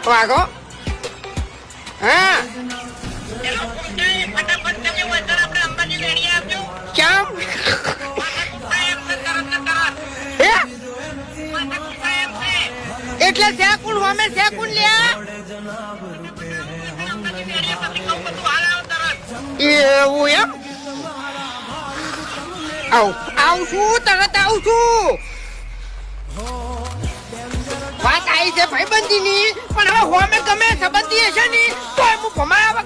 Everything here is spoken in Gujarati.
વાગો હા કેમ એટલે સેકુંડ અમે સેકુંડ લ્યા એવું એમ આવું છું તરત આવું છું વાત આવી છે ભાઈબંધીની પણ હવે હોમે ગમે સંબંધી હશે ને તો હું ભમાયા